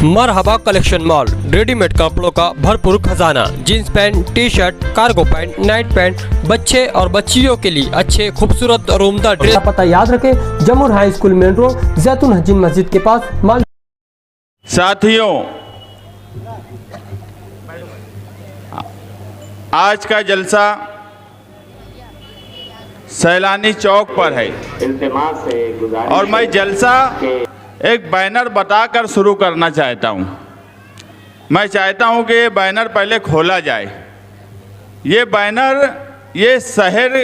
मरहबा collection mall, readymade कपड़ों का भरपूर खजाना, jeans pant, T shirt, cargo pant, night pant, बच्चे और बच्चियों के लिए अच्छे खूबसूरत और उम्दा ड्रेस। पता याद रखें, जमुर हाई स्कूल मेन रोड, जैतून हजीन मस्जिद के पास माल। साथियों, आज का जलसा सैलानी चौक पर है और मैं जलसा एक बैनर बताकर शुरू करना चाहता हूं। मैं चाहता हूं कि ये बैनर पहले खोला जाए। ये बैनर ये शहर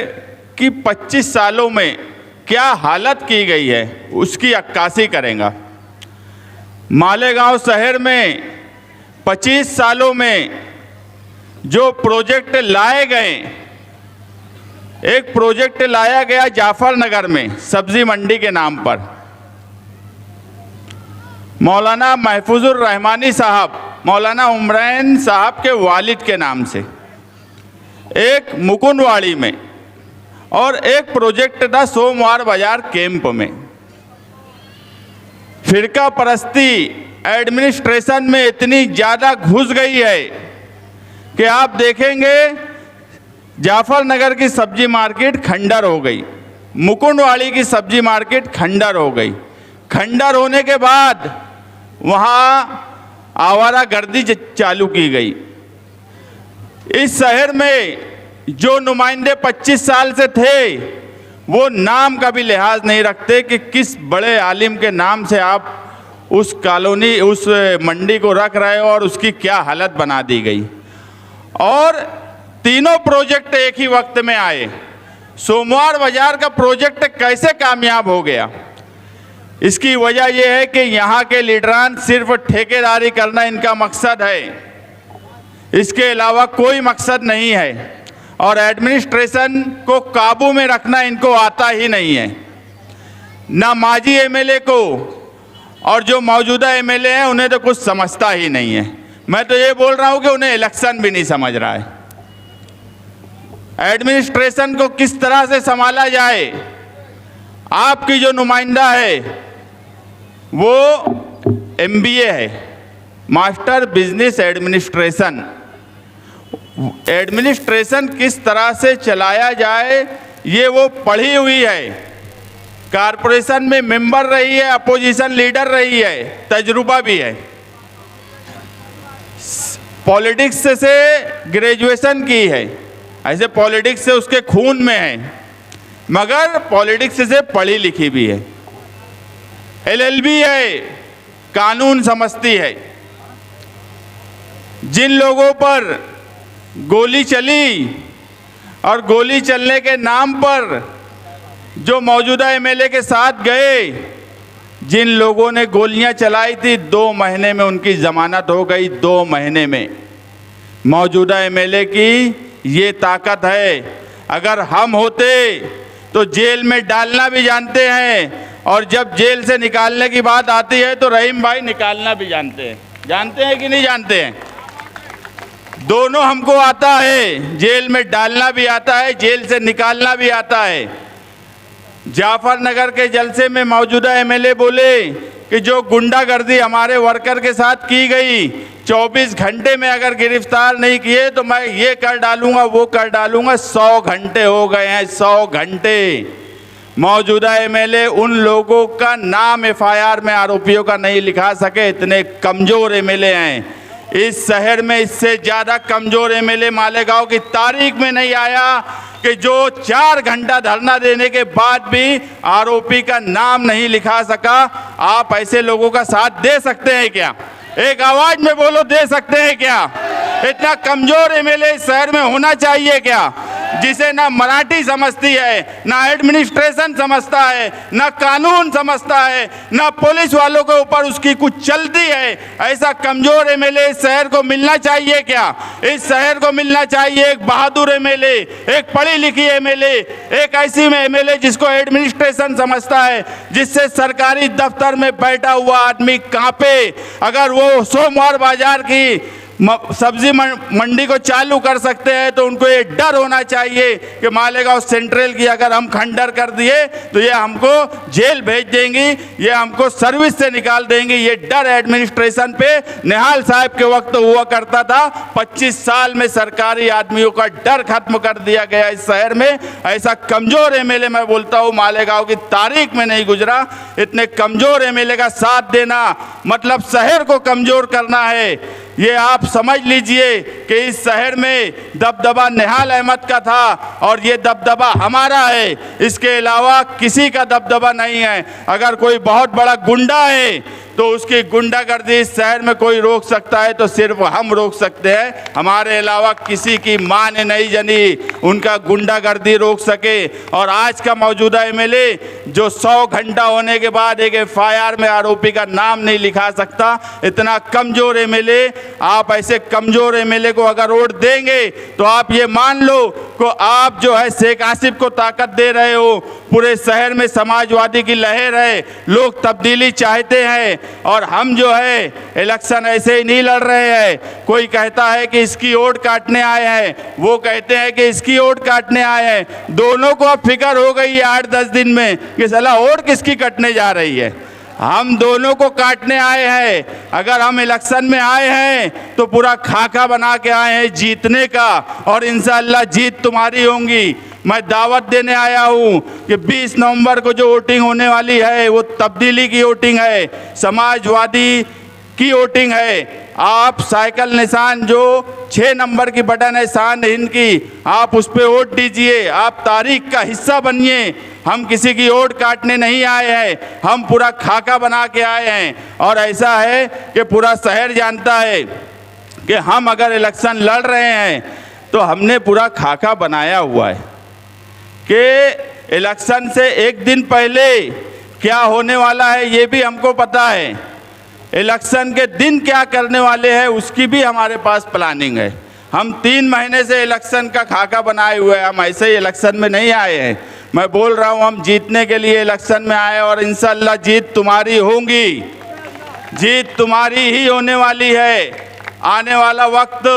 की 25 सालों में क्या हालत की गई है उसकी अक्कासी करेगा। मालेगांव शहर में 25 सालों में जो प्रोजेक्ट लाए गए, एक प्रोजेक्ट लाया गया जाफर नगर में सब्जी मंडी के नाम पर, मौलाना महफूजुर रहमानी साहब, मौलाना उमरैन साहब के वालिद के नाम से, एक मुकुंदवाड़ी में और एक प्रोजेक्ट था सोमवार बाजार कैंप में। फिरका परस्ती एडमिनिस्ट्रेशन में इतनी ज़्यादा घुस गई है कि आप देखेंगे जाफर नगर की सब्जी मार्केट खंडर हो गई, मुकुंदवाड़ी की सब्जी मार्केट खंडर हो गई। खंडर होने के बाद वहाँ आवारागर्दी चालू की गई। इस शहर में जो नुमाइंदे 25 साल से थे वो नाम का भी लिहाज नहीं रखते कि किस बड़े आलिम के नाम से आप उस कॉलोनी, उस मंडी को रख रहे हो और उसकी क्या हालत बना दी गई। और तीनों प्रोजेक्ट एक ही वक्त में आए। सोमवार बाजार का प्रोजेक्ट कैसे कामयाब हो गया? इसकी वजह यह है कि यहाँ के लीडरान सिर्फ ठेकेदारी करना इनका मकसद है, इसके अलावा कोई मकसद नहीं है। और एडमिनिस्ट्रेशन को काबू में रखना इनको आता ही नहीं है। ना माजी एमएलए को और जो मौजूदा एमएलए हैं उन्हें तो कुछ समझता ही नहीं है। मैं तो ये बोल रहा हूँ कि उन्हें इलेक्शन भी नहीं समझ रहा है। एडमिनिस्ट्रेशन को किस तरह से संभाला जाए, आपकी जो नुमाइंदा है वो MBA है, मास्टर बिजनेस एडमिनिस्ट्रेशन। एडमिनिस्ट्रेशन किस तरह से चलाया जाए ये वो पढ़ी हुई है, कारपोरेशन में मेंबर रही है, अपोजिशन लीडर रही है, तजुर्बा भी है। पॉलिटिक्स से ग्रेजुएशन की है, ऐसे पॉलिटिक्स से उसके खून में है, मगर पॉलिटिक्स से पढ़ी लिखी भी है। LLB है, कानून समझती है। जिन लोगों पर गोली चली और गोली चलने के नाम पर जो मौजूदा MLA के साथ गए, जिन लोगों ने गोलियां चलाई थी, 2 महीने में उनकी जमानत हो गई। 2 महीने में मौजूदा MLA की ये ताकत है। अगर हम होते तो जेल में डालना भी जानते हैं, और जब जेल से निकालने की बात आती है तो रहीम भाई निकालना भी जानते हैं। जानते हैं कि नहीं जानते हैं? दोनों हमको आता है, जेल में डालना भी आता है, जेल से निकालना भी आता है। जाफर नगर के जलसे में मौजूदा MLA बोले कि जो गुंडागर्दी हमारे वर्कर के साथ की गई, 24 घंटे में अगर गिरफ्तार नहीं किए तो मैं ये कर डालूंगा, वो कर डालूंगा। 100 घंटे हो गए हैं, 100 घंटे। मौजूदा MLA उन लोगों का नाम FIR में आरोपियों का नहीं लिखा सके, इतने कमज़ोर MLA हैं। इस शहर में इससे ज़्यादा कमज़ोर MLA मालेगांव की तारीख में नहीं आया कि जो 4 घंटा धरना देने के बाद भी आरोपी का नाम नहीं लिखा सका। आप ऐसे लोगों का साथ दे सकते हैं क्या? एक आवाज में बोलो, दे सकते हैं क्या? इतना कमजोर MLA इस शहर में होना चाहिए क्या, जिसे ना मराठी समझती है, ना एडमिनिस्ट्रेशन समझता है, ना कानून समझता है, ना पुलिस वालों के ऊपर उसकी कुछ चलती है। ऐसा कमजोर MLA इस शहर को मिलना चाहिए क्या? इस शहर को मिलना चाहिए एक बहादुर MLA, एक पढ़ी लिखी MLA, एक ऐसी MLA जिसको एडमिनिस्ट्रेशन समझता है, जिससे सरकारी दफ्तर में बैठा हुआ आदमी कांपे। अगर वो सोमवार बाजार की सब्जी मंडी को चालू कर सकते हैं, तो उनको ये डर होना चाहिए कि मालेगांव सेंट्रल की अगर हम खंडर कर दिए तो ये हमको जेल भेज देंगी, ये हमको सर्विस से निकाल देंगी। ये डर एडमिनिस्ट्रेशन पे निहाल साहब के वक्त हुआ करता था। 25 साल में सरकारी आदमियों का डर खत्म कर दिया गया इस शहर में। ऐसा कमजोर एमएलए मैं बोलता हूँ मालेगांव की तारीख में नहीं गुजरा। इतने कमजोर एमएलए का साथ देना मतलब शहर को कमजोर करना है। ये आप समझ लीजिए कि इस शहर में दबदबा निहाल अहमद का था और ये दबदबा हमारा है, इसके अलावा किसी का दबदबा नहीं है। अगर कोई बहुत बड़ा गुंडा है तो उसकी गुंडागर्दी इस शहर में कोई रोक सकता है तो सिर्फ हम रोक सकते हैं, हमारे अलावा किसी की मां ने नहीं जनी उनका गुंडागर्दी रोक सके। और आज का मौजूदा एमएलए जो 100 घंटा होने के बाद एक एफआईआर में आरोपी का नाम नहीं लिखा सकता, इतना कमजोर एमएलए, आप ऐसे कमजोर एमएलए को अगर वोट देंगे तो आप ये मान लो को आप जो है शेख आसिफ को ताकत दे रहे हो। पूरे शहर में समाजवादी की लहर है, लोग तब्दीली चाहते हैं और हम जो है इलेक्शन ऐसे ही नहीं लड़ रहे हैं। कोई कहता है कि इसकी वोट काटने आए हैं, वो कहते हैं कि इसकी वोट काटने आए हैं। दोनों को अब फिक्र हो गई है 8-10 दिन में कि साला वोट किसकी कटने जा रही है। हम दोनों को काटने आए हैं। अगर हम इलेक्शन में आए हैं तो पूरा खाका बना के आए हैं जीतने का और इंशाअल्लाह जीत तुम्हारी होंगी। मैं दावत देने आया हूँ कि 20 नवंबर को जो वोटिंग होने वाली है वो तब्दीली की वोटिंग है, समाजवादी की वोटिंग है। आप साइकिल निशान जो 6 नंबर की बटन है शान हिंद की, आप उस पर वोट दीजिए, आप तारीख का हिस्सा बनिए। हम किसी की वोट काटने नहीं आए हैं, हम पूरा खाका बना के आए हैं। और ऐसा है कि पूरा शहर जानता है कि हम अगर इलेक्शन लड़ रहे हैं तो हमने पूरा खाका बनाया हुआ है कि इलेक्शन से एक दिन पहले क्या होने वाला है ये भी हमको पता है, इलेक्शन के दिन क्या करने वाले हैं उसकी भी हमारे पास प्लानिंग है। हम 3 महीने से इलेक्शन का खाका बनाए हुए हैं, हम ऐसे ही इलेक्शन में नहीं आए हैं। मैं बोल रहा हूँ हम जीतने के लिए इलेक्शन में आए और इंशाअल्लाह जीत तुम्हारी होगी, जीत तुम्हारी ही होने वाली है। आने वाला वक्त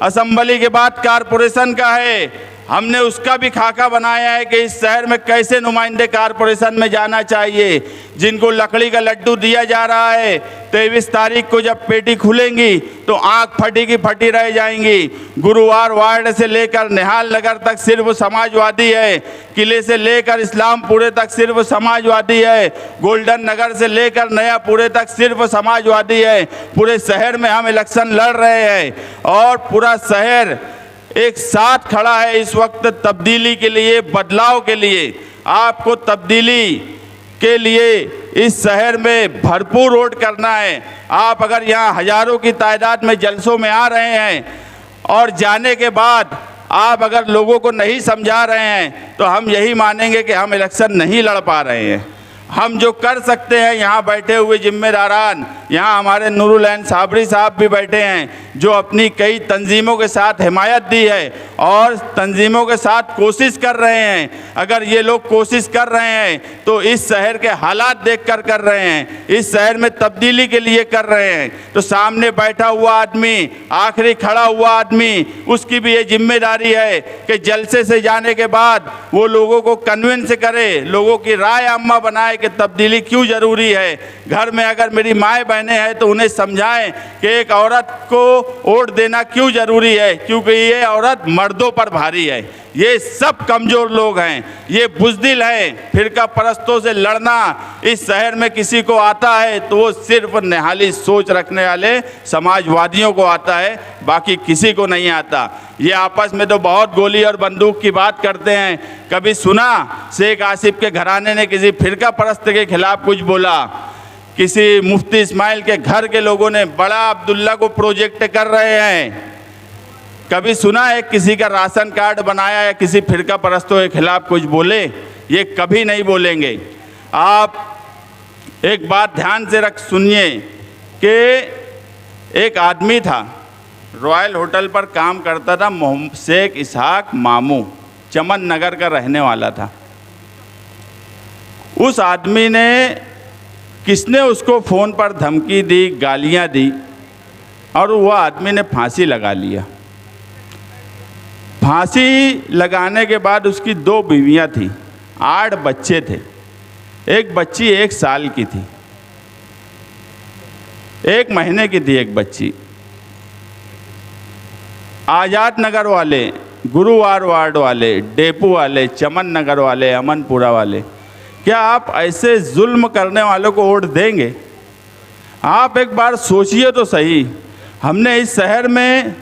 असेंबली के बाद कारपोरेशन का है, हमने उसका भी खाका बनाया है कि इस शहर में कैसे नुमाइंदे कारपोरेशन में जाना चाहिए। जिनको लकड़ी का लड्डू दिया जा रहा है 23 तारीख को जब पेटी खुलेंगी तो आंख फटी की फटी रह जाएंगी। गुरुवार वार्ड से लेकर निहाल नगर तक सिर्फ समाजवादी है, किले से लेकर इस्लामपुरे तक सिर्फ समाजवादी है, गोल्डन नगर से लेकर नयापुरे तक सिर्फ समाजवादी है। पूरे शहर में हम इलेक्शन लड़ रहे हैं और पूरा शहर एक साथ खड़ा है इस वक्त तब्दीली के लिए, बदलाव के लिए। आपको तब्दीली के लिए इस शहर में भरपूर वोट करना है। आप अगर यहाँ हजारों की तादाद में जलसों में आ रहे हैं और जाने के बाद आप अगर लोगों को नहीं समझा रहे हैं तो हम यही मानेंगे कि हम इलेक्शन नहीं लड़ पा रहे हैं। हम जो कर सकते हैं, यहाँ बैठे हुए जिम्मेदारान, यहाँ हमारे नूरुल ऐन साबरी साहब भी बैठे हैं जो अपनी कई तंजीमों के साथ हिमायत दी है और तंजीमों के साथ कोशिश कर रहे हैं। अगर ये लोग कोशिश कर रहे हैं तो इस शहर के हालात देखकर कर रहे हैं, इस शहर में तब्दीली के लिए कर रहे हैं। तो सामने बैठा हुआ आदमी, आखिरी खड़ा हुआ आदमी, उसकी भी ये जिम्मेदारी है कि जलसे से जाने के बाद वो लोगों को कन्विंस करे, लोगों की राय आम्मा बनाए कि तब्दीली क्यों ज़रूरी है। घर में अगर मेरी माएँ बहनें हैं तो उन्हें समझाएं कि एक औरत को वोट देना क्यों ज़रूरी है, क्योंकि ये औरत मर्दों पर भारी है। ये सब कमज़ोर लोग हैं, ये बुज़दिल हैं। फिरका परस्तों से लड़ना इस शहर में किसी को आता है तो वो सिर्फ निहाली सोच रखने वाले समाजवादियों को आता है, बाकी किसी को नहीं आता। ये आपस में तो बहुत गोली और बंदूक की बात करते हैं। कभी सुना शेख आसिफ के घराने ने किसी फिरका परस्त के खिलाफ कुछ बोला? किसी मुफ्ती इस्माइल के घर के लोगों ने बड़ा अब्दुल्ला को प्रोजेक्ट कर रहे हैं? कभी सुना है किसी का राशन कार्ड बनाया या किसी फिरका परस्तों के खिलाफ कुछ बोले? ये कभी नहीं बोलेंगे। आप एक बात ध्यान से सुनिए कि एक आदमी था, रॉयल होटल पर काम करता था, शेख इसहाक मामू, चमन नगर का रहने वाला था। उस आदमी ने, किसने उसको फ़ोन पर धमकी दी, गालियां दी और वह आदमी ने फांसी लगा लिया। फांसी लगाने के बाद उसकी 2 बीवियां थी, 8 बच्चे थे। एक बच्ची 1 साल की थी, 1 महीने की थी एक बच्ची। आज़ाद नगर वाले, गुरुवार वार्ड वाले, डेपू वाले, चमन नगर वाले, अमनपुरा वाले, क्या आप ऐसे जुल्म करने वालों को वोट देंगे? आप एक बार सोचिए तो सही। हमने इस शहर में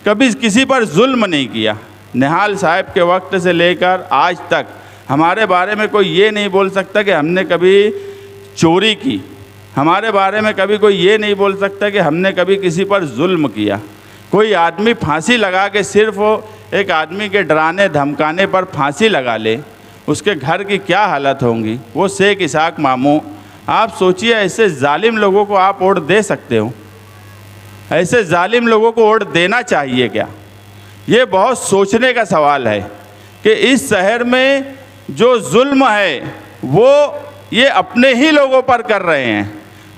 कभी किसी पर जुल्म नहीं किया। निहाल साहब के वक्त से लेकर आज तक हमारे बारे में कोई ये नहीं बोल सकता कि हमने कभी चोरी की। हमारे बारे में कभी कोई ये नहीं बोल सकता कि हमने कभी किसी पर जुल्म किया। कोई आदमी फांसी लगा के सिर्फ एक आदमी के डराने धमकाने पर फांसी लगा ले, उसके घर की क्या हालत होंगी। वो शेख इसाक मामू, आप सोचिए, ऐसे जालिम लोगों को आप वोट दे सकते हो? ऐसे जालिम लोगों को वोट देना चाहिए क्या? ये बहुत सोचने का सवाल है कि इस शहर में जो जुल्म है वो ये अपने ही लोगों पर कर रहे हैं,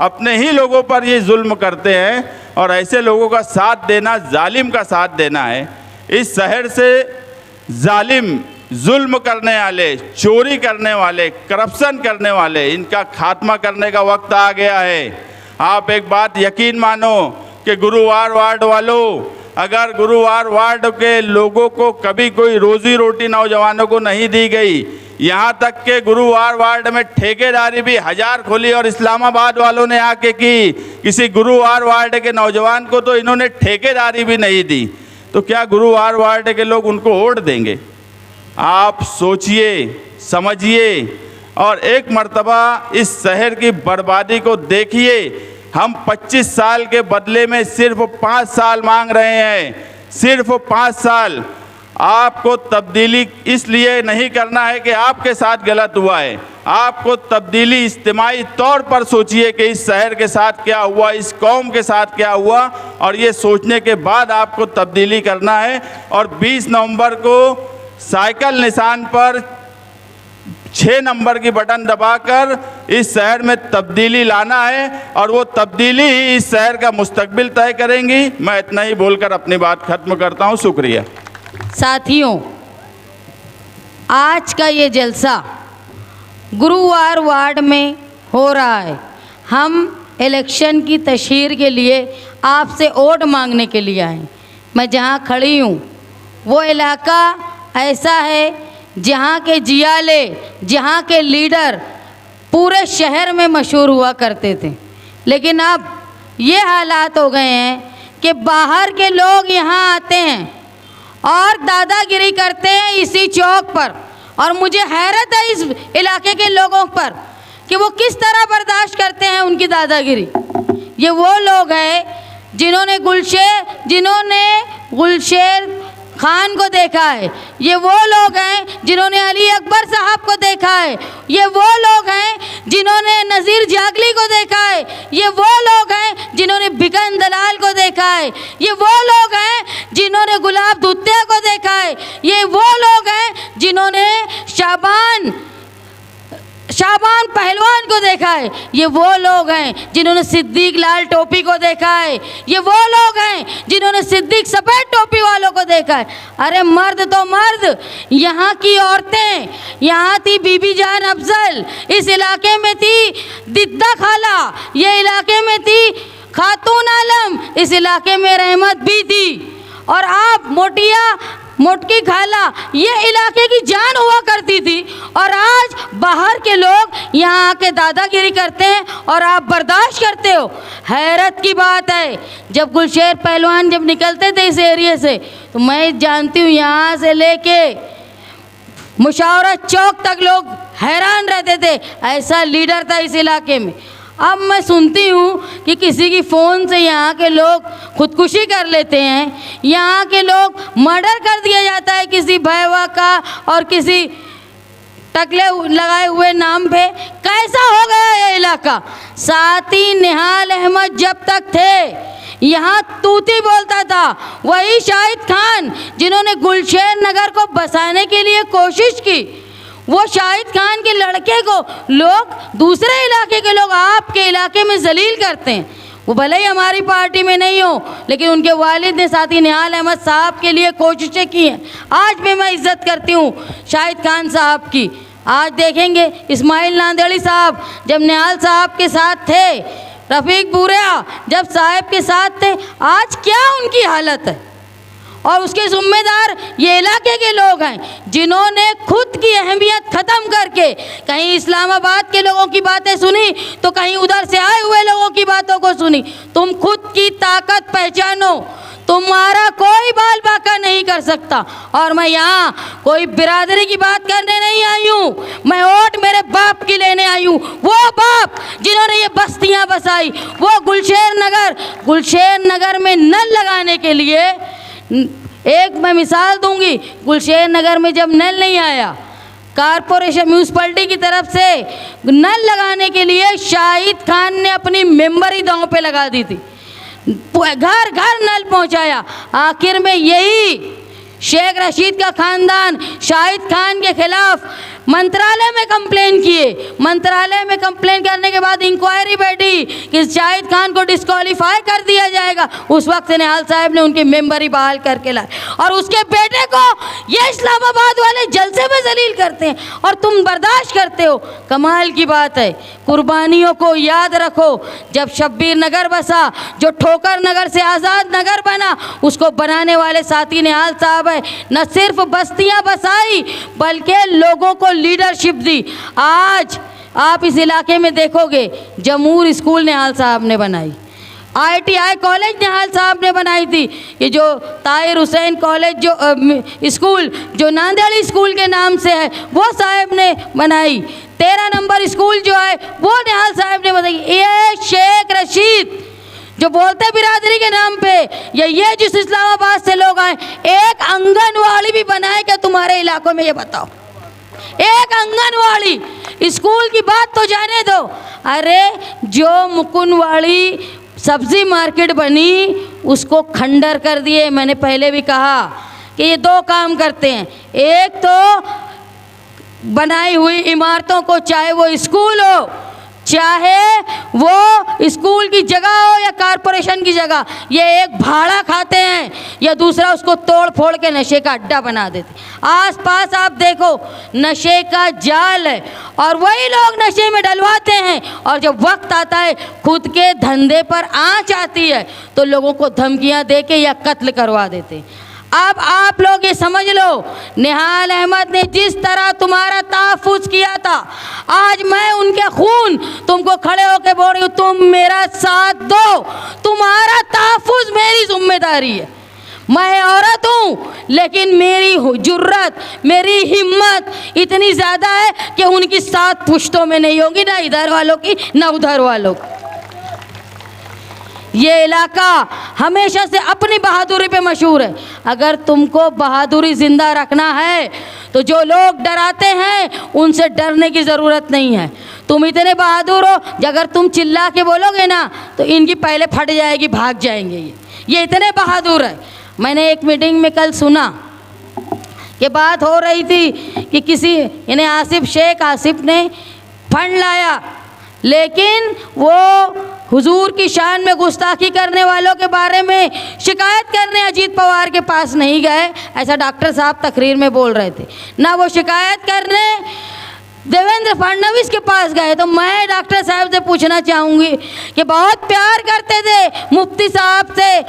अपने ही लोगों पर ये जुल्म करते हैं। और ऐसे लोगों का साथ देना, जालिम का साथ देना है। इस शहर से जालिम, जुल्म करने वाले, चोरी करने वाले, करप्शन करने वाले, इनका खात्मा करने का वक्त आ गया है। आप एक बात यकीन मानो कि गुरुवार वार्ड वालों, अगर गुरुवार वार्ड के लोगों को कभी कोई रोजी रोटी नौजवानों को नहीं दी गई, यहाँ तक के गुरुवार वार्ड में ठेकेदारी भी 1000 खोली और इस्लामाबाद वालों ने आके की, किसी गुरुवार वार्ड के नौजवान को तो इन्होंने ठेकेदारी भी नहीं दी, तो क्या गुरुवार वार्ड के लोग उनको वोट देंगे? आप सोचिए, समझिए और एक मर्तबा इस शहर की बर्बादी को देखिए। हम 25 साल के बदले में सिर्फ 5 साल मांग रहे हैं, सिर्फ 5 साल। आपको तब्दीली इसलिए नहीं करना है कि आपके साथ गलत हुआ है, आपको तब्दीली इज्तिमाई तौर पर सोचिए कि इस शहर के साथ क्या हुआ, इस कौम के साथ क्या हुआ, और ये सोचने के बाद आपको तब्दीली करना है। और 20 नवंबर को साइकिल निशान पर 6 नंबर की बटन दबाकर इस शहर में तब्दीली लाना है, और वो तब्दीली ही इस शहर का मुस्तकबिल तय करेंगी। मैं इतना ही बोलकर अपनी बात खत्म करता हूँ। शुक्रिया। साथियों, आज का ये जलसा गुरुवार वार्ड में हो रहा है। हम इलेक्शन की तशहीर के लिए आपसे वोट मांगने के लिए आए। मैं जहाँ खड़ी हूँ वो इलाका ऐसा है जहाँ के जियाले, जहाँ के लीडर पूरे शहर में मशहूर हुआ करते थे, लेकिन अब ये हालात हो गए हैं कि बाहर के लोग यहाँ आते हैं और दादागिरी करते हैं इसी चौक पर। और मुझे हैरत है इस इलाके के लोगों पर कि वो किस तरह बर्दाश्त करते हैं उनकी दादागिरी। ये वो लोग हैं जिन्होंने गुलशेर खान को देखा है, ये वो लोग हैं जिन्होंने अली अकबर साहब को देखा है, ये वो लोग हैं जिन्होंने नज़ीर जागली को देखा है, ये वो लोग हैं जिन्होंने बिकन दलाल को देखा है, ये वो लोग हैं जिन्होंने गुलाब दुत्या को देखा है, ये वो लोग हैं जिन्होंने शाबान पहलवान को देखा है, ये वो लोग हैं जिन्होंने सिद्दीक लाल टोपी को देखा है, ये वो लोग हैं जिन्होंने सिद्दीक सफ़ेद टोपी वालों को देखा है। अरे मर्द तो मर्द, यहाँ की औरतें, यहाँ थी बीबी जान अफजल, इस इलाके में थी दिद्दा खाला, ये इलाके में थी खातून आलम, इस इलाके में रहमत भी थी, और आप मोटकी खाला ये इलाके की जान हुआ करती थी। और आज बाहर के लोग यहाँ आके दादागिरी करते हैं और आप बर्दाश्त करते हो। हैरत की बात है, जब गुलशेर पहलवान जब निकलते थे इस एरिया से, तो मैं जानती हूँ यहाँ से लेके मुशावरत चौक तक लोग हैरान रहते थे, ऐसा लीडर था इस इलाके में। अब मैं सुनती हूँ कि किसी की फ़ोन से यहाँ के लोग खुदकुशी कर लेते हैं, यहाँ के लोग मर्डर कर दिया जाता है किसी भयवा का और किसी टकले लगाए हुए नाम पे। कैसा हो गया ये इलाका? साथी निहाल अहमद जब तक थे यहाँ तूती बोलता था, वही शाहिद खान जिन्होंने गुलशेर नगर को बसाने के लिए कोशिश की, वो शाहिद खान के लड़के को लोग, दूसरे इलाके के लोग आपके इलाके में जलील करते हैं। वो भले ही हमारी पार्टी में नहीं हो, लेकिन उनके वालिद ने साथी निहाल अहमद साहब के लिए कोशिशें की हैं। आज भी मैं इज़्ज़त करती हूँ शाहिद खान साहब की। आज देखेंगे इस्माइल नांदेड़ी साहब जब निहाल साहब के साथ थे, रफ़ीक बुरिया जब साहब के साथ थे, आज क्या उनकी हालत है। और उसके ज़िम्मेदार ये इलाके के लोग हैं जिन्होंने खुद की अहमियत ख़त्म करके कहीं इस्लामाबाद के लोगों की बातें सुनी तो कहीं उधर से आए हुए लोगों की बातों को सुनी। तुम खुद की ताकत पहचानो, तुम्हारा कोई बाल बाका नहीं कर सकता। और मैं यहाँ कोई बिरादरी की बात करने नहीं आई हूँ, मैं वोट मेरे बाप की लेने आई हूँ। वो बाप जिन्होंने ये बस्तियाँ बसाई, वो गुलशेर नगर में नल लगाने के लिए, एक मैं मिसाल दूंगी, गुलशेर नगर में जब नल नहीं आया, कारपोरेशन म्यूनसिपलिटी की तरफ से नल लगाने के लिए शाहिद खान ने अपनी मेंबरी दांव पे लगा दी थी, घर घर नल पहुंचाया। आखिर में यही शेख रशीद का खानदान शाहिद खान के खिलाफ मंत्रालय में कंप्लेन किए। मंत्रालय में कंप्लेन करने के बाद इंक्वायरी बैठी कि शाहिद खान को डिस्क्वालीफाई कर दिया जाएगा। उस वक्त निहाल साहब ने उनकी मेंबरी बहाल करके लाए और उसके बेटे को ये इस्लामाबाद वाले जलसे में जलील करते हैं और तुम बर्दाश्त करते हो। कमाल की बात है। कुर्बानियों को याद रखो। जब शब्बीर नगर बसा, जो ठोकर नगर से आज़ाद नगर बना, उसको बनाने वाले साथी निहाल साहब है। न सिर्फ बस्तियां बसाई बल्कि लोगों को लीडरशिप दी। आज आप इस इलाके में देखोगे जमूर स्कूल निहाल साहब ने बनाई, ITI कॉलेज निहाल साहब ने बनाई थी, ये जो ताहिर हुसैन कॉलेज जो स्कूल जो नांदेड़ी स्कूल के नाम से है वो साहब ने बनाई। 13 नंबर स्कूल जो है वो निहाल साहब ने बनाई। ये शेख रशीद जो बोलते बिरादरी के नाम पे, ये जिस इस्लामाबाद से लोग आए, एक आंगनवाड़ी भी बनाए क्या तुम्हारे इलाकों में? ये बताओ, एक आंगनवाड़ी स्कूल की बात तो जाने दो। अरे जो मुकुंदवाड़ी सब्जी मार्केट बनी उसको खंडर कर दिए। मैंने पहले भी कहा कि ये दो काम करते हैं, एक तो बनाई हुई इमारतों को, चाहे वो स्कूल हो, चाहे वो स्कूल की जगह हो या कारपोरेशन की जगह, ये एक भाड़ा खाते हैं या दूसरा उसको तोड़ फोड़ के नशे का अड्डा बना देते। आसपास आप देखो नशे का जाल है और वही लोग नशे में डलवाते हैं और जब वक्त आता है खुद के धंधे पर आँच आती है तो लोगों को धमकियां दे के या कत्ल करवा देते हैं। अब आप लोग ये समझ लो, निहाल अहमद ने जिस तरह तुम्हारा तहफ़्फ़ुज़ किया था, आज मैं उनके खून तुमको खड़े होकर बोल रही हूँ, तुम मेरा साथ दो। तुम्हारा तहफ़्फ़ुज़ मेरी जिम्मेदारी है। मैं औरत हूँ लेकिन मेरी जुर्रत, मेरी हिम्मत इतनी ज़्यादा है कि उनकी 7 पुश्तों में नहीं होगी, ना इधर वालों की ना उधर वालों की। ये इलाका हमेशा से अपनी बहादुरी पे मशहूर है। अगर तुमको बहादुरी जिंदा रखना है तो जो लोग डराते हैं उनसे डरने की ज़रूरत नहीं है। तुम इतने बहादुर हो, अगर तुम चिल्ला के बोलोगे ना तो इनकी पहले फट जाएगी, भाग जाएंगे। ये इतने बहादुर है। मैंने एक मीटिंग में कल सुना कि बात हो रही थी कि किसी इन्हें आसिफ शेख आसिफ ने फंड लाया, लेकिन वो हुजूर की शान में गुस्ताखी करने वालों के बारे में शिकायत करने अजीत पवार के पास नहीं गए, ऐसा डॉक्टर साहब तकरीर में बोल रहे थे। ना वो शिकायत करने देवेंद्र फडणवीस के पास गए। तो मैं डॉक्टर साहब से पूछना चाहूँगी कि बहुत प्यार करते थे मुफ्ती साहब से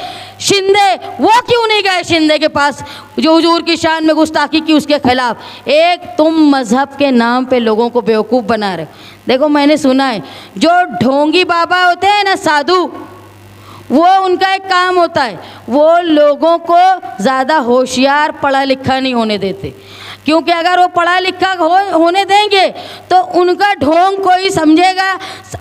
शिंदे, वो क्यों नहीं गए शिंदे के पास जो हुजूर की शान में गुस्ताखी की उसके खिलाफ? एक तुम मज़हब के नाम पे लोगों को बेवकूफ़ बना रहे। देखो मैंने सुना है जो ढोंगी बाबा होते हैं ना, साधु, वो उनका एक काम होता है, वो लोगों को ज़्यादा होशियार पढ़ा लिखा नहीं होने देते, क्योंकि अगर वो पढ़ा लिखा होने देंगे तो उनका ढोंग कोई समझेगा,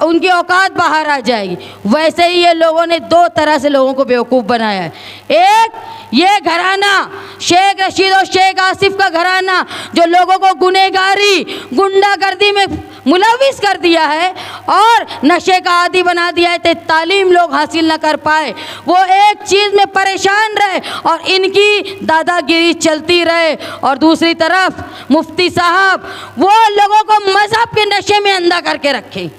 उनकी औकात बाहर आ जाएगी। वैसे ही ये लोगों ने 2 तरह से लोगों को बेवकूफ़ बनाया है। एक ये घराना शेख रशीद और शेख आसिफ का घराना जो लोगों को गुनहगारी गुंडागर्दी में मुलविस कर दिया है और नशे का आदी बना दिया है, तो तालीम लोग हासिल न कर पाए, वो एक चीज़ में परेशान रहे और इनकी दादागिरी चलती रहे। और दूसरी तरफ मुफ्ती साहब वो लोगों को मज़हब के नशे में अंधा करके रखे।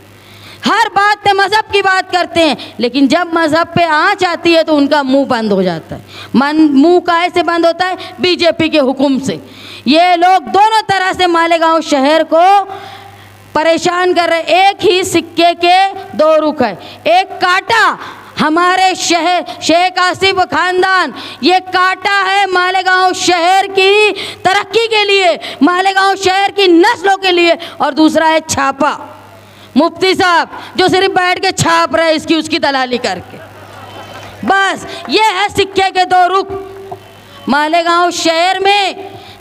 हर बात पे मज़हब की बात करते हैं, लेकिन जब मज़हब पे आँच आती है तो उनका मुंह बंद हो जाता है। मुंह काहे से बंद होता है? बीजेपी के हुक्म से। ये लोग दोनों तरह से मालेगांव शहर को परेशान कर रहे। एक ही सिक्के के दो रुख है। एक काटा हमारे शहर शेख आसिफ खानदान, ये काटा है मालेगांव शहर की तरक्की के लिए, मालेगांव शहर की नस्लों के लिए, और दूसरा है छापा मुफ्ती साहब जो सिर्फ बैठ के छाप रहे इसकी उसकी दलाली करके। बस ये है सिक्के के दो रुख। मालेगांव शहर में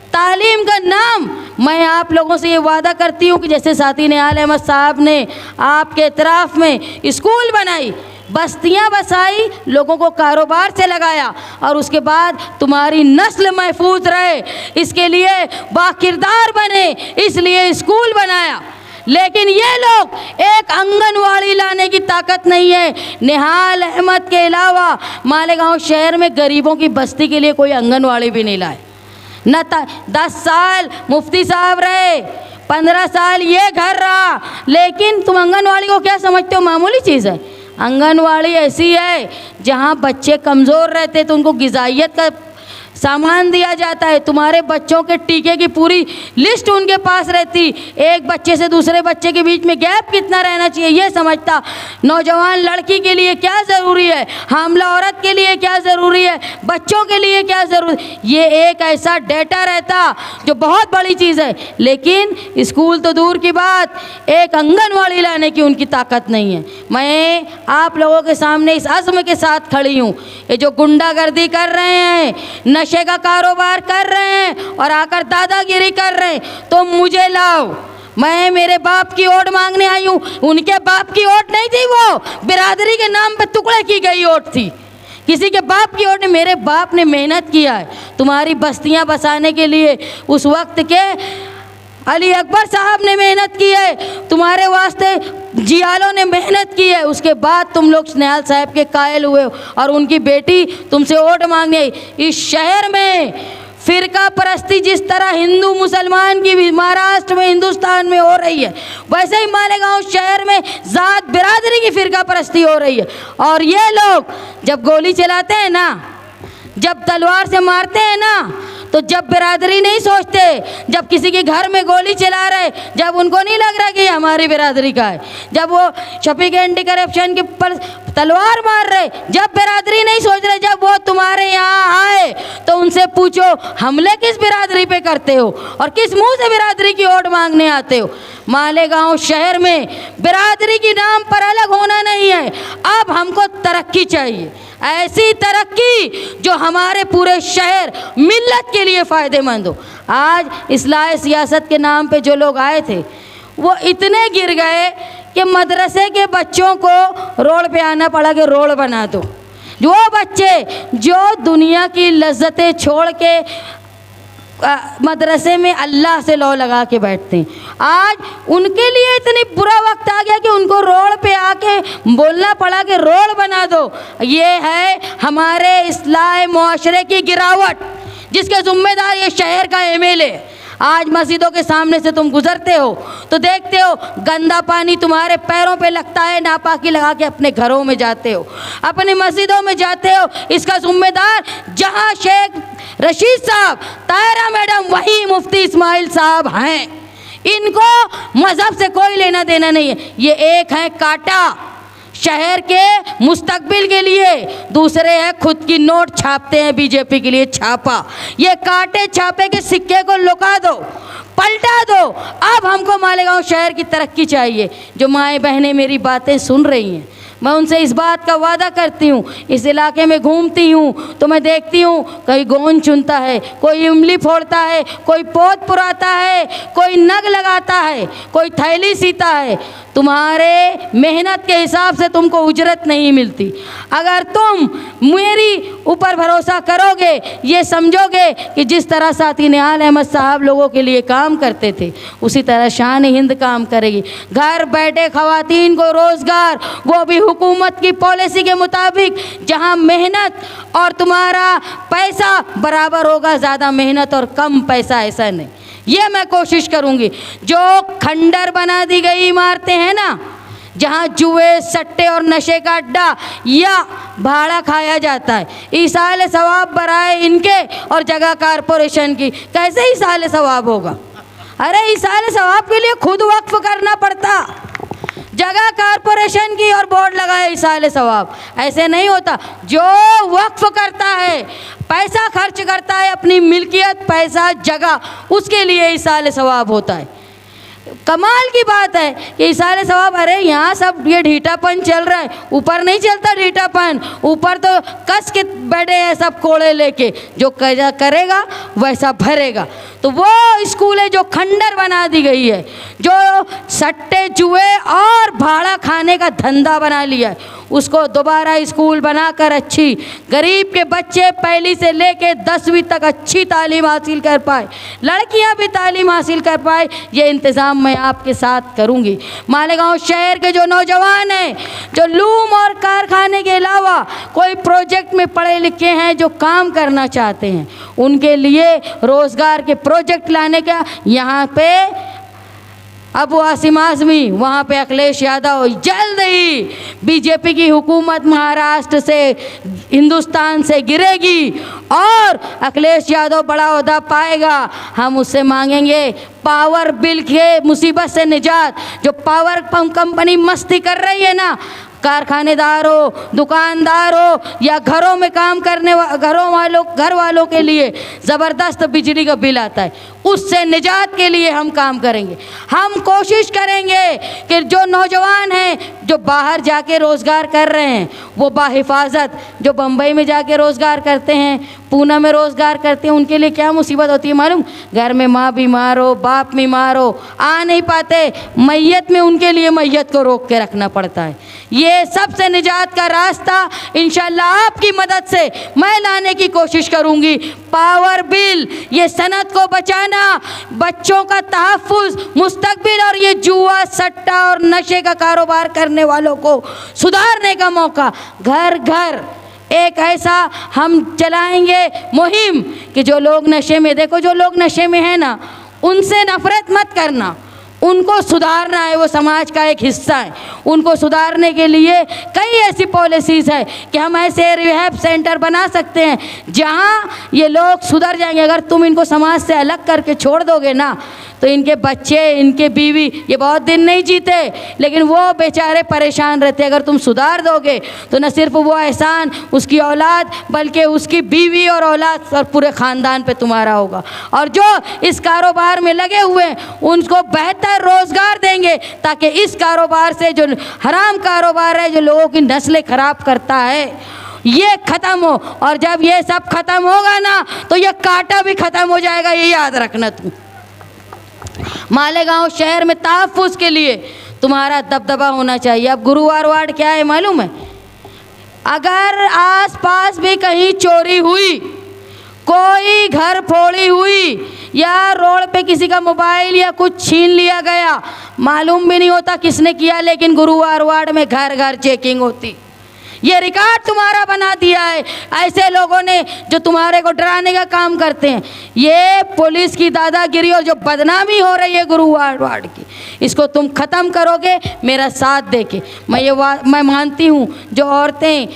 तालीम का नाम, मैं आप लोगों से ये वादा करती हूँ कि जैसे साथी निहाल अहमद साहब ने आपके इतराफ़ में स्कूल बनाई, बस्तियाँ बसाई, लोगों को कारोबार से लगाया, और उसके बाद तुम्हारी नस्ल महफूज रहे इसके लिए बाकिरदार बने, इसलिए स्कूल बनाया। लेकिन ये लोग एक आंगनवाड़ी लाने की ताकत नहीं है। निहाल अहमद के अलावा मालेगांव शहर में गरीबों की बस्ती के लिए कोई आंगनवाड़ी भी नहीं लाए। न 10 साल मुफ्ती साहब रहे, 15 साल ये घर रहा, लेकिन तुम आंगनवाड़ी को क्या समझते हो? मामूली चीज़ है। आंगनवाड़ी ऐसी है जहाँ बच्चे कमज़ोर रहते तो उनको ग़िज़ाइयत का सामान दिया जाता है। तुम्हारे बच्चों के टीके की पूरी लिस्ट उनके पास रहती। एक बच्चे से दूसरे बच्चे के बीच में गैप कितना रहना चाहिए ये समझता। नौजवान लड़की के लिए क्या ज़रूरी है, हामला औरत के लिए क्या ज़रूरी है, बच्चों के लिए क्या ज़रूरी, ये एक ऐसा डेटा रहता जो बहुत बड़ी चीज़ है। लेकिन स्कूल तो दूर की बात, एक आंगनवाड़ी लाने की उनकी ताकत नहीं है। मैं आप लोगों के सामने इस अज़्म के साथ खड़ी हूँ। ये जो गुंडागर्दी कर रहे हैं, नशे का कारोबार कर रहे हैं और आकर दादागिरी कर रहे हैं, तो मुझे लाओ। मैं मेरे बाप की वोट मांगने आई हूँ। उनके बाप की वोट नहीं थी, वो बिरादरी के नाम पे टुकड़े की गई वोट थी। किसी के बाप की वोट नहीं, मेरे बाप ने मेहनत किया है तुम्हारी बस्तियाँ बसाने के लिए। उस वक्त के अली अकबर साहब ने मेहनत की है तुम्हारे वास्ते, जियालों ने मेहनत की है। उसके बाद तुम लोग निहाल साहब के कायल हुए और उनकी बेटी तुमसे वोट मांगने आई। इस शहर में फ़िरका परस्ती जिस तरह हिंदू मुसलमान की महाराष्ट्र में हिंदुस्तान में हो रही है, वैसे ही मालेगांव शहर में ज़ात बिरादरी की फ़िरका परस्ती हो रही है। और ये लोग जब गोली चलाते हैं ना, जब तलवार से मारते हैं ना, तो जब बिरादरी नहीं सोचते, जब किसी के घर में गोली चला रहे, जब उनको नहीं लग रहा कि हमारी बिरादरी का है, जब वो शफीक एंटी करप्शन के पर तलवार मार रहे, जब बिरादरी नहीं सोच रहे, जब वो तुम्हारे यहाँ आए तो उनसे पूछो हमले किस बिरादरी पे करते हो और किस मुंह से बिरादरी की वोट मांगने आते हो। मालेगांव शहर में बिरादरी के नाम पर अलग होना नहीं है। अब हमको तरक्की चाहिए, ऐसी तरक्की जो हमारे पूरे शहर मिल्लत के लिए फ़ायदेमंद हो। आज इस्लाह सियासत के नाम पे जो लोग आए थे वो इतने गिर गए कि मदरसे के बच्चों को रोड पे आना पड़ा कि रोड बना दो। जो बच्चे जो दुनिया की लज्जतें छोड़ के मदरसे में अल्लाह से लौ लगा के बैठते हैं, आज उनके लिए इतनी बुरा वक्त आ गया कि उनको रोड पे आके बोलना पड़ा कि रोड बना दो। ये है हमारे इस्लाह मुआशरे की गिरावट, जिसके ज़िम्मेदार ये शहर का एमएलए। आज मस्जिदों के सामने से तुम गुजरते हो तो देखते हो गंदा पानी तुम्हारे पैरों पे लगता है, नापाकी लगा के अपने घरों में जाते हो, अपनी मस्जिदों में जाते हो। इसका जिम्मेदार जहां शेख रशीद साहब, तायरा मैडम, वही मुफ्ती इस्माइल साहब हैं। इनको मज़हब से कोई लेना देना नहीं है। ये एक है काटा शहर के मुस्तकबिल के लिए, दूसरे हैं खुद की नोट छापते हैं बीजेपी के लिए छापा। ये काटे छापे के सिक्के को लुका दो, पलटा दो। अब हमको मालेगांव शहर की तरक्की चाहिए। जो माएँ बहनें मेरी बातें सुन रही हैं, मैं उनसे इस बात का वादा करती हूँ। इस इलाके में घूमती हूँ तो मैं देखती हूँ कोई गोंद चुनता है, कोई इमली फोड़ता है, कोई पोत पुराता है, कोई नग लगाता है, कोई थैली सीता है। तुम्हारे मेहनत के हिसाब से तुमको उजरत नहीं मिलती। अगर तुम मेरी ऊपर भरोसा करोगे, ये समझोगे कि जिस तरह साथी निहाल अहमद साहब लोगों के लिए काम करते थे, उसी तरह शान हिंद काम करेगी। घर बैठे ख़वातीन को रोज़गार, वो भी हुकूमत की पॉलिसी के मुताबिक, जहां मेहनत और तुम्हारा पैसा बराबर होगा। ज़्यादा मेहनत और कम पैसा ऐसा नहीं। ये मैं कोशिश करूंगी। जो खंडर बना दी गई इमारतें हैं ना, जहाँ जुए, सट्टे और नशे का अड्डा या भाड़ा खाया जाता है। ईसाल सवाब बराए इनके और जगह कारपोरेशन की, कैसे ईसाल सवाब होगा? अरे ईसाल सवाब के लिए खुद वक्फ करना पड़ता, जगह कारपोरेशन की और बोर्ड लगाए ईसाल सवाब, ऐसे नहीं होता। जो वक्फ करता है, पैसा खर्च करता है, अपनी मिल्कियत, पैसा, जगह, उसके लिए ईसाल सवाब होता है। कमाल की बात है कि ईसाल सवाब, अरे यहाँ सब ये ढीठापन चल रहा है, ऊपर नहीं चलता ढीठापन, ऊपर तो कस के बैठे हैं सब कोड़े लेके, जो करेगा वैसा भरेगा। तो वो स्कूल है जो खंडर बना दी गई है, जो सट्टे, जुए और भाड़ा खाने का धंधा बना लिया है, उसको दोबारा स्कूल बनाकर अच्छी गरीब के बच्चे पहली से लेके 10वीं तक अच्छी तालीम हासिल कर पाए, लड़कियां भी तालीम हासिल कर पाए, ये इंतज़ाम मैं आपके साथ करूंगी। मालेगांव शहर के जो नौजवान हैं, जो लूम और कारखाने के अलावा कोई प्रोजेक्ट में पढ़े लिखे हैं, जो काम करना चाहते हैं, उनके लिए रोज़गार के प्रोजेक्ट लाने का यहाँ पे अब वासिम आज़मी, वहाँ पे अखिलेश यादव, जल्द ही बीजेपी की हुकूमत महाराष्ट्र से, हिंदुस्तान से गिरेगी और अखिलेश यादव बड़ा ओहदा पाएगा। हम उससे मांगेंगे पावर बिल के मुसीबत से निजात। जो पावर कंपनी मस्ती कर रही है ना, कारखानेदारों, दुकानदारों या घरों में काम करने घर वालों के लिए ज़बरदस्त बिजली का बिल आता है, उससे निजात के लिए हम काम करेंगे। हम कोशिश करेंगे कि जो नौजवान हैं, जो बाहर जाके रोज़गार कर रहे हैं, वो बाहिफाजत, जो बम्बई में जाके रोज़गार करते हैं, पूना में रोज़गार करते हैं, उनके लिए क्या मुसीबत होती है मालूम? घर में माँ बीमार हो, बाप बीमार हो, आ नहीं पाते, मैयत में उनके लिए मैयत को रोक के रखना पड़ता है। ये सबसे निजात का रास्ता इंशाल्लाह आपकी मदद से मैं लाने की कोशिश करूंगी। पावर बिल, ये सनत को बचाना, बच्चों का तहफ़्फ़ुज़, मुस्तक़बिल, और ये जुआ, सट्टा और नशे का कारोबार करने वालों को सुधारने का मौका। घर घर एक ऐसा हम चलाएंगे मुहिम कि जो लोग नशे में, देखो जो लोग नशे में हैं ना, उनसे नफ़रत मत करना, उनको सुधारना है, वो समाज का एक हिस्सा है। उनको सुधारने के लिए कई ऐसी पॉलिसीज़ है कि हम ऐसे रिहैब सेंटर बना सकते हैं जहां ये लोग सुधर जाएंगे। अगर तुम इनको समाज से अलग करके छोड़ दोगे ना, तो इनके बच्चे, इनके बीवी, ये बहुत दिन नहीं जीते, लेकिन वो बेचारे परेशान रहते। अगर तुम सुधार दोगे तो न सिर्फ वो एहसान उसकी औलाद, बल्कि उसकी बीवी और औलाद और पूरे ख़ानदान पे तुम्हारा होगा। और जो इस कारोबार में लगे हुए हैं, उनको बेहतर रोज़गार देंगे, ताकि इस कारोबार से, जो हराम कारोबार है, जो लोगों की नस्लें ख़राब करता है, ये ख़त्म हो। और जब ये सब ख़त्म होगा ना, तो ये कांटा भी ख़त्म हो जाएगा, ये याद रखना तुम। मालेगांव शहर में तहफ़्फ़ुज़ के लिए तुम्हारा दबदबा होना चाहिए। अब गुरुवार वार्ड क्या है मालूम है? अगर आसपास भी कहीं चोरी हुई, कोई घर फोड़ी हुई, या रोड पे किसी का मोबाइल या कुछ छीन लिया गया, मालूम भी नहीं होता किसने किया, लेकिन गुरुवार वार्ड में घर घर चेकिंग होती। ये रिकॉर्ड तुम्हारा बना दिया है ऐसे लोगों ने जो तुम्हारे को डराने का काम करते हैं। ये पुलिस की दादागिरी और जो बदनामी हो रही है गुरुवार वार्ड की, इसको तुम ख़त्म करोगे मेरा साथ देके। मैं मानती हूँ जो औरतें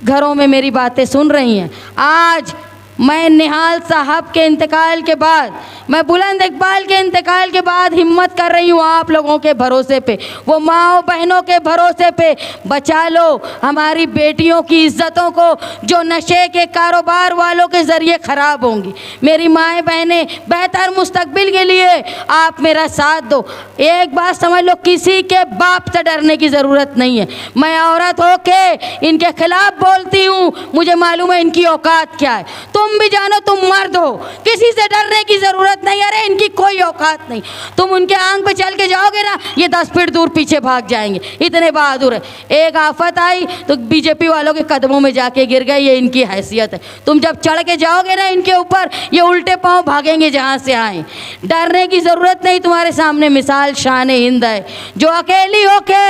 घरों में मेरी बातें सुन रही हैं, आज मैं निहाल साहब के इंतकाल के बाद, मैं बुलंद इकबाल के इंतकाल के बाद हिम्मत कर रही हूँ आप लोगों के भरोसे पे, वो माँओं बहनों के भरोसे पे। बचा लो हमारी बेटियों की इज्जतों को जो नशे के कारोबार वालों के ज़रिए ख़राब होंगी। मेरी माएँ बहनें, बेहतर मुस्तकबिल के लिए आप मेरा साथ दो। एक बात समझ लो, किसी के बाप से डरने की ज़रूरत नहीं है। मैं औरत हो के इनके खिलाफ़ बोलती हूँ, मुझे मालूम है इनकी औकात क्या है। तुम भी जानो तुम मर्द हो, किसी से डरने की ज़रूरत नहीं। अरे इनकी कोई औकात नहीं। तुम उनके आंग पे चल के जाओगे ना, ये 10 फीट दूर पीछे भाग जाएंगे, इतने बहादुर है। एक आफत आई तो बीजेपी वालों के कदमों में जाके गिर गए, ये इनकी हैसियत है। तुम जब चढ़ के जाओगे ना इनके ऊपर, ये उल्टे पांव भागेंगे जहाँ से आए। डरने की ज़रूरत नहीं। तुम्हारे सामने मिसाल शान हिंद है, जो अकेली होके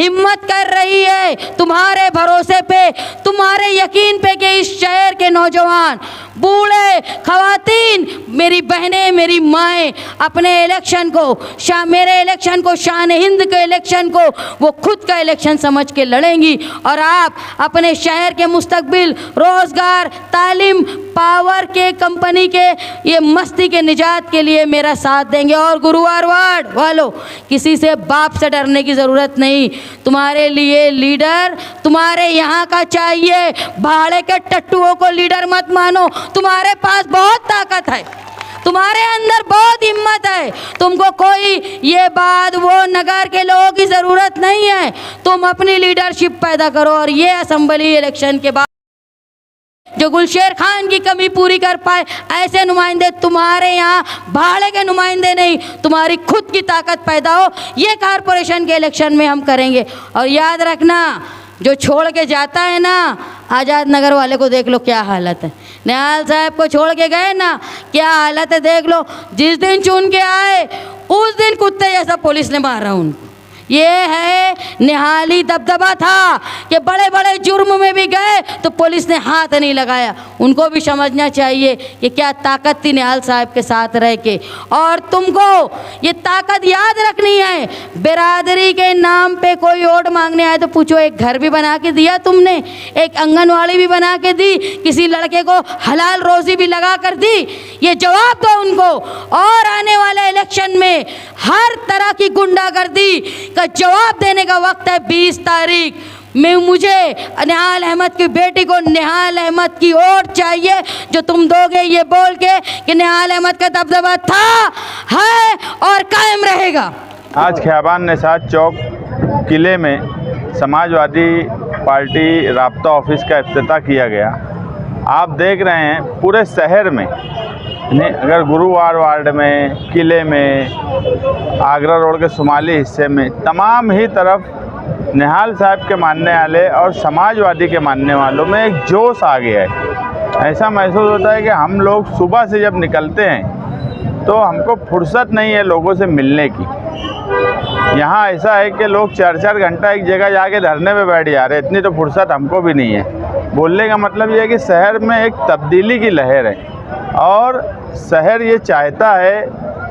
हिम्मत कर रही है तुम्हारे भरोसे पे, तुम्हारे यकीन पे कि इस शहर के नौजवान बूढ़े, खवातीन, मेरी बहनें, मेरी माएँ अपने इलेक्शन को मेरे इलेक्शन को, शान हिंद के इलेक्शन को वो खुद का इलेक्शन समझ के लड़ेंगी और आप अपने शहर के मुस्तकबिल, रोज़गार, तालीम, पावर के, कंपनी के ये मस्ती के निजात के लिए मेरा साथ देंगे। और गुरुवार वार्ड वालों, किसी से बाप से डरने की ज़रूरत नहीं। तुम्हारे लिए लीडर तुम्हारे यहाँ का चाहिए। भाड़े के टट्टुओं को लीडर मत मानो। तुम्हारे पास बहुत ताकत है, तुम्हारे अंदर बहुत हिम्मत है। तुमको कोई ये बात वो नगर के लोगों की ज़रूरत नहीं है। तुम अपनी लीडरशिप पैदा करो और ये असेंबली इलेक्शन के बाद जो गुलशेर खान की कमी पूरी कर पाए ऐसे नुमाइंदे तुम्हारे यहाँ भाड़े के नुमाइंदे नहीं, तुम्हारी खुद की ताकत पैदा हो, ये कारपोरेशन के इलेक्शन में हम करेंगे। और याद रखना, जो छोड़ के जाता है ना, आज़ाद नगर वाले को देख लो क्या हालत है। निहाल साहब को छोड़ के गए ना, क्या हालत है देख लो। जिस दिन चुन के आए उस दिन कुत्ते जैसा पुलिस ने मारा उनको। ये है निहाली दबदबा था कि बड़े बड़े जुर्म में भी गए तो पुलिस ने हाथ नहीं लगाया। उनको भी समझना चाहिए कि क्या ताकत थी निहाल साहब के साथ रह के। और तुमको ये ताकत याद रखनी है। बिरादरी के नाम पे कोई वोट मांगने आए तो पूछो, एक घर भी बना के दिया तुमने? एक आंगनवाड़ी भी बना के दी? किसी लड़के को हलाल रोज़ी भी लगा कर दी? ये जवाब दो उनको। और आने वाले इलेक्शन में हर तरह की गुंडागर्दी का जवाब देने का वक्त है। 20 तारीख में मुझे निहाल अहमद की बेटी को निहाल अहमद की वोट चाहिए, जो तुम दोगे ये बोल के कि निहाल अहमद का दबदबा था, है और कायम रहेगा। आज खियाबान निसात चौक किले में समाजवादी पार्टी राब्ता ऑफिस का इफ्तिताह किया गया। आप देख रहे हैं पूरे शहर में, अगर गुरुवार वार्ड में, किले में, आगरा रोड के शुमाली हिस्से में, तमाम ही तरफ निहाल साहब के मानने वाले और समाजवादी के मानने वालों में एक जोश आ गया है। ऐसा महसूस होता है कि हम लोग सुबह से जब निकलते हैं तो हमको फुर्सत नहीं है लोगों से मिलने की। यहाँ ऐसा है कि लोग 4-4 घंटा एक जगह जाके धरने पे बैठ जा रहे हैं, इतनी तो फुर्सत हमको भी नहीं है। बोलने का मतलब ये है कि शहर में एक तब्दीली की लहर है और शहर ये चाहता है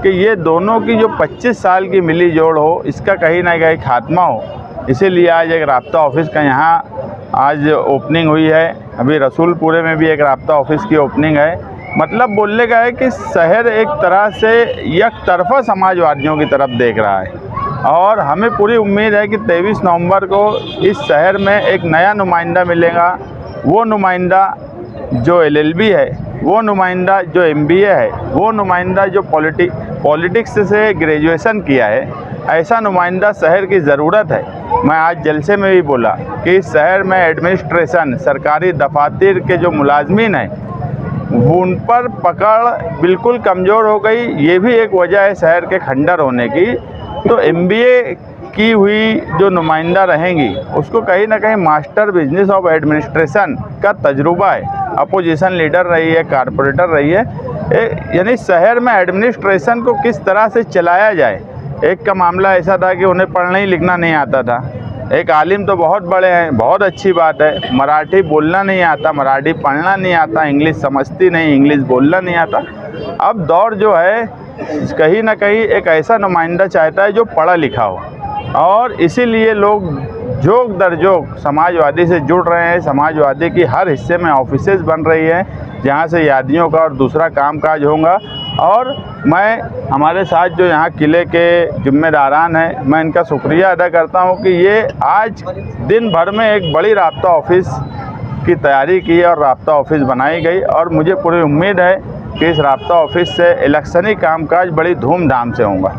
कि ये दोनों की जो 25 साल की मिली जोड़ हो, इसका कहीं ना कहीं खात्मा हो। इसीलिए आज एक राब्ता ऑफिस का यहाँ आज ओपनिंग हुई है। अभी रसूलपुरे में भी एक राब्ता ऑफिस की ओपनिंग है। मतलब बोलने का है कि शहर एक तरह से एक तरफा समाजवादियों की तरफ देख रहा है और हमें पूरी उम्मीद है कि 23 नवंबर को इस शहर में एक नया नुमाइंदा मिलेगा। वो नुमाइंदा जो LLB है, वो नुमाइंदा जो MBA है, वो नुमाइंदा जो पॉलिटिक्स से ग्रेजुएशन किया है, ऐसा नुमाइंदा शहर की ज़रूरत है। मैं आज जलसे में भी बोला कि इस शहर में एडमिनिस्ट्रेशन, सरकारी दफातर के जो मुलाजमीन हैं उन पर पकड़ बिल्कुल कमज़ोर हो गई। ये भी एक वजह है शहर के खंडर होने की। तो MBA की हुई जो नुमाइंदा रहेंगी उसको कहीं ना कहीं मास्टर बिजनेस ऑफ एडमिनिस्ट्रेशन का तजुर्बा है। अपोजिशन लीडर रही है, कारपोरेटर रही है, यानी शहर में एडमिनिस्ट्रेशन को किस तरह से चलाया जाए। एक का मामला ऐसा था कि उन्हें पढ़ना ही लिखना नहीं आता था। एक आलिम तो बहुत बड़े हैं, बहुत अच्छी बात है, मराठी बोलना नहीं आता, मराठी पढ़ना नहीं आता, इंग्लिश समझती नहीं, इंग्लिश बोलना नहीं आता। अब दौर जो है कहीं ना कहीं एक ऐसा नुमाइंदा चाहता है जो पढ़ा लिखा हो और इसीलिए लोग जोग दर जोग समाजवादी से जुड़ रहे हैं। समाजवादी की हर हिस्से में ऑफिसेज बन रही हैं जहाँ से यादियों का और दूसरा कामकाज होगा। और मैं हमारे साथ जो यहाँ किले के जिम्मेदारान हैं, मैं इनका शुक्रिया अदा करता हूँ कि ये आज दिन भर में एक बड़ी राब्ता ऑफिस की तैयारी की और राब्ता ऑफिस बनाई गई और मुझे पूरी उम्मीद है कि इस राब्ता ऑफिस से इलेक्शनी कामकाज बड़ी धूमधाम से होगा।